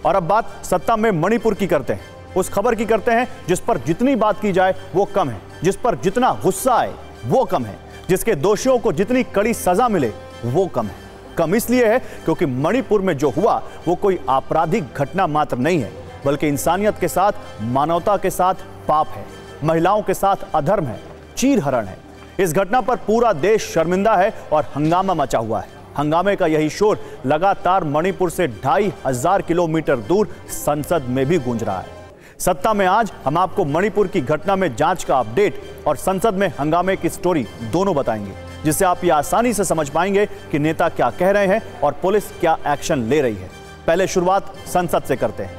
और अब बात सत्ता में मणिपुर की करते हैं। उस खबर की करते हैं जिस पर जितनी बात की जाए वो कम है, जिस पर जितना गुस्सा आए वो कम है, जिसके दोषियों को जितनी कड़ी सजा मिले वो कम है। कम इसलिए है क्योंकि मणिपुर में जो हुआ वो कोई आपराधिक घटना मात्र नहीं है, बल्कि इंसानियत के साथ, मानवता के साथ पाप है, महिलाओं के साथ अधर्म है, चीरहरण है। इस घटना पर पूरा देश शर्मिंदा है और हंगामा मचा हुआ है। हंगामे का यही शोर लगातार मणिपुर से 2500 किलोमीटर दूर संसद में भी गूंज रहा है। सत्ता में आज हम आपको मणिपुर की घटना में जांच का अपडेट और संसद में हंगामे की स्टोरी दोनों बताएंगे, जिससे आप ये आसानी से समझ पाएंगे कि नेता क्या कह रहे हैं और पुलिस क्या एक्शन ले रही है। पहले शुरुआत संसद से करते हैं।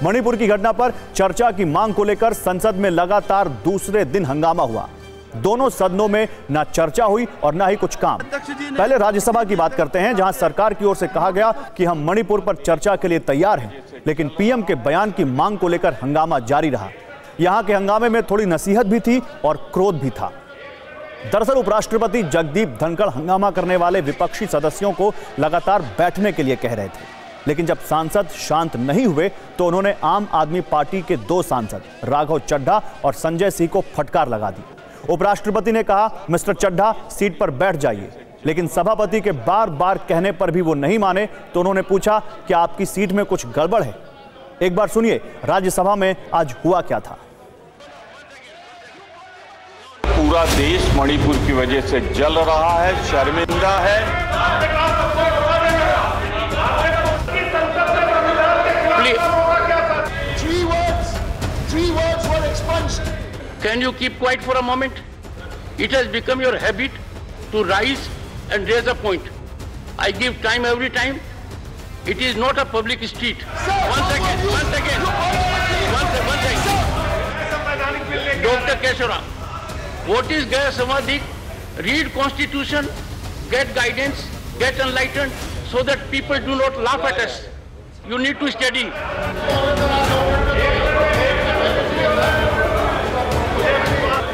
मणिपुर की घटना पर चर्चा की मांग को लेकर संसद में लगातार दूसरे दिन हंगामा हुआ। दोनों सदनों में ना चर्चा हुई और ना ही कुछ काम। पहले राज्यसभा की बात करते हैं, जहां सरकार की ओर से कहा गया कि हम मणिपुर पर चर्चा के लिए तैयार हैं, लेकिन पीएम के बयान की मांग को लेकर हंगामा जारी रहा। यहां के हंगामे में थोड़ी नसीहत भी थी और क्रोध भी था। दरअसल उपराष्ट्रपति जगदीप धनखड़ हंगामा करने वाले विपक्षी सदस्यों को लगातार बैठने के लिए कह रहे थे, लेकिन जब सांसद शांत नहीं हुए तो उन्होंने आम आदमी पार्टी के 2 सांसद राघव चड्ढा और संजय सिंह को फटकार लगा दी। उपराष्ट्रपति ने कहा, मिस्टर चड्ढा सीट पर बैठ जाइए, लेकिन सभापति के बार बार कहने पर भी वो नहीं माने तो उन्होंने पूछा कि आपकी सीट में कुछ गड़बड़ है। एक बार सुनिए राज्यसभा में आज हुआ क्या था। पूरा देश मणिपुर की वजह से जल रहा है, शर्मिंदा है। Three words were expunged. Can you keep quiet for a moment? It has become your habit to rise and raise a point. I give time every time. It is not a public street. One second. Dr. Keshara, what is Gaya Samadhi? Read Constitution, get guidance, get enlightened, so that people do not laugh at us. You need to study.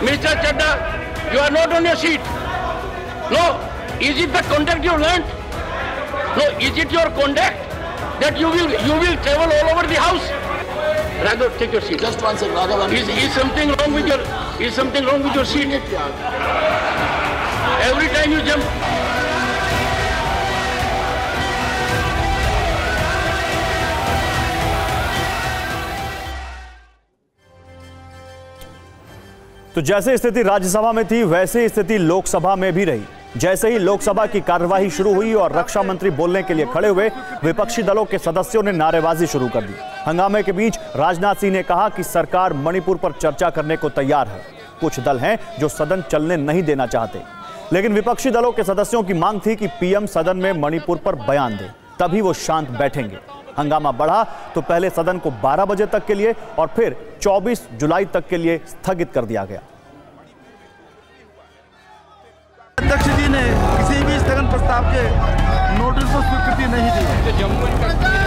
Mr. Chadda, you are not on your seat. No, is it the conduct you learned? No, is it your conduct that you will travel all over the house? Raghav, take your seat. Just one second, Raghav. Is something wrong with your seat? Every time you jump. तो जैसे स्थिति राज्यसभा में थी वैसे स्थिति लोकसभा में भी रही। जैसे ही लोकसभा की कार्यवाही शुरू हुई और रक्षा मंत्री बोलने के लिए खड़े हुए, विपक्षी दलों के सदस्यों ने नारेबाजी शुरू कर दी। हंगामे के बीच राजनाथ सिंह ने कहा कि सरकार मणिपुर पर चर्चा करने को तैयार है। कुछ दल हैं जो सदन चलने नहीं देना चाहते, लेकिन विपक्षी दलों के सदस्यों की मांग थी कि पीएम सदन में मणिपुर पर बयान दे, तभी वो शांत बैठेंगे। हंगामा बढ़ा तो पहले सदन को 12 बजे तक के लिए और फिर 24 जुलाई तक के लिए स्थगित कर दिया गया। अध्यक्ष जी ने किसी भी स्थगन प्रस्ताव के नोटिस को स्वीकृति नहीं दी। जम्मू एंड कश्मीर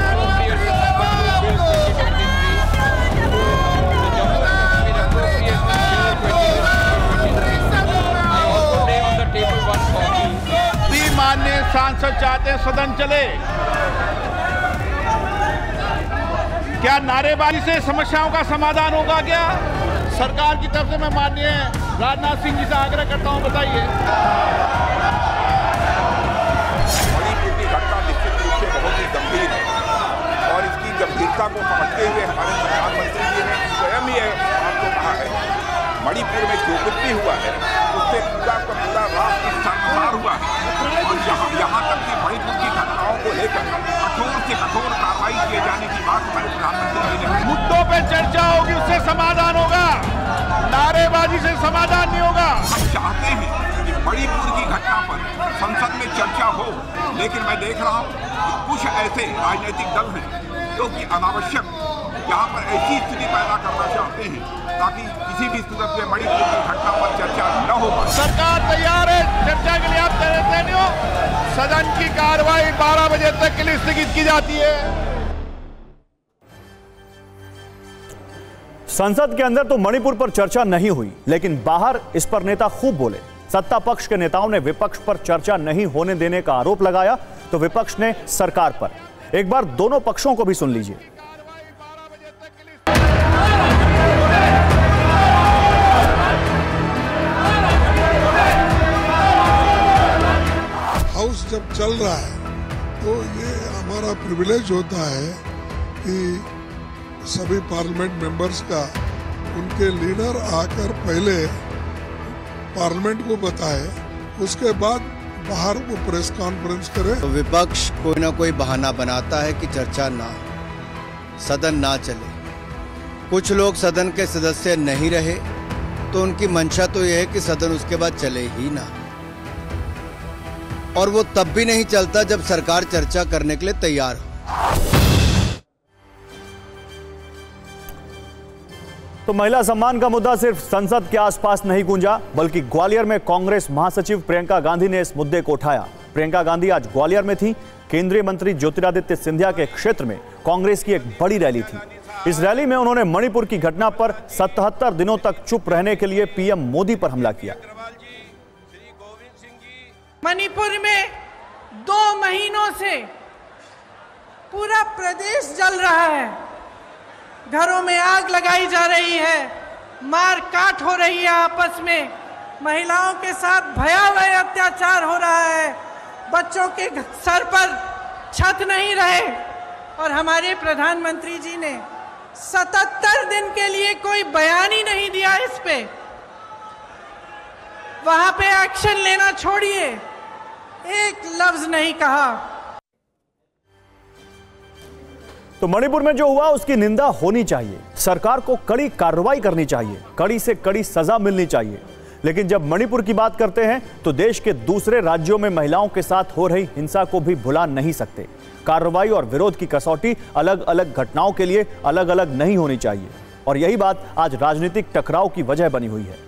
माननीय सांसद चाहते हैं सदन चले। क्या नारेबाजी से समस्याओं का समाधान होगा? क्या सरकार की तरफ से मैं माननीय राजनाथ सिंह जी से आग्रह करता हूं, बताइए। मणिपुर की घटना निश्चित रूप से बहुत ही गंभीर है और इसकी गंभीरता को समझते हुए हमारे प्रधानमंत्री जी ने स्वयं ही आपको कहा है, मणिपुर में जो कुछ भी हुआ है उससे पूरा का पूरा राष्ट्र शर्मसार हुआ है और यहाँ तक कि मणिपुर की घटनाओं को लेकर कठोर से कठोर कार्रवाई किए जाने की बात हमारे प्रधानमंत्री जी ने। मुद्दों पे चर्चा होगी, उससे समाधान होगा, नारेबाजी से समाधान नहीं होगा। हम चाहते हैं कि मणिपुर की घटना पर संसद में चर्चा हो, लेकिन मैं देख रहा हूँ कि कुछ ऐसे राजनीतिक दल हैं जो कि अनावश्यक यहाँ पर ऐसी स्थिति पैदा करना चाहते हैं ताकि किसी भी सूरत में मणिपुर की घटना पर चर्चा न हो पाए। सरकार तैयार है चर्चा के लिए, आप तैयार नहीं हो? सदन की कार्रवाई 12 बजे तक के लिए स्थगित की जाती है। संसद के अंदर तो मणिपुर पर चर्चा नहीं हुई, लेकिन बाहर इस पर नेता खूब बोले। सत्ता पक्ष के नेताओं ने विपक्ष पर चर्चा नहीं होने देने का आरोप लगाया तो विपक्ष ने सरकार पर। एक बार दोनों पक्षों को भी सुन लीजिए। हाउस जब चल रहा है तो ये हमारा प्रिविलेज होता है कि सभी पार्लियामेंट मेंबर्स का उनके लीडर आकर पहले पार्लियामेंट को बताए, उसके बाद बाहर वो प्रेस कॉन्फ्रेंस करे। तो विपक्ष कोई ना कोई बहाना बनाता है कि चर्चा ना हो, सदन ना चले। कुछ लोग सदन के सदस्य नहीं रहे तो उनकी मंशा तो यह है कि सदन उसके बाद चले ही ना, और वो तब भी नहीं चलता जब सरकार चर्चा करने के लिए तैयार हो। तो महिला सम्मान का मुद्दा सिर्फ संसद के आसपास नहीं गूंजा, बल्कि ग्वालियर में कांग्रेस महासचिव प्रियंका गांधी ने इस मुद्दे को उठाया। प्रियंका गांधी आज ग्वालियर में थी। केंद्रीय मंत्री ज्योतिरादित्य सिंधिया के क्षेत्र में कांग्रेस की एक बड़ी रैली थी। इस रैली में उन्होंने मणिपुर की घटना पर 77 दिनों तक चुप रहने के लिए पीएम मोदी पर हमला किया। मणिपुर में 2 महीनों से पूरा प्रदेश जल रहा है, घरों में आग लगाई जा रही है, मार काट हो रही है, आपस में महिलाओं के साथ भयावह अत्याचार हो रहा है, बच्चों के सर पर छत नहीं रहे, और हमारे प्रधानमंत्री जी ने 77 दिन के लिए कोई बयान ही नहीं दिया इस पे। वहां पे एक्शन लेना छोड़िए, एक लफ्ज नहीं कहा। तो मणिपुर में जो हुआ उसकी निंदा होनी चाहिए, सरकार को कड़ी कार्रवाई करनी चाहिए, कड़ी से कड़ी सजा मिलनी चाहिए। लेकिन जब मणिपुर की बात करते हैं तो देश के दूसरे राज्यों में महिलाओं के साथ हो रही हिंसा को भी भुला नहीं सकते। कार्रवाई और विरोध की कसौटी अलग अलग घटनाओं के लिए अलग अलग नहीं होनी चाहिए, और यही बात आज राजनीतिक टकराव की वजह बनी हुई है।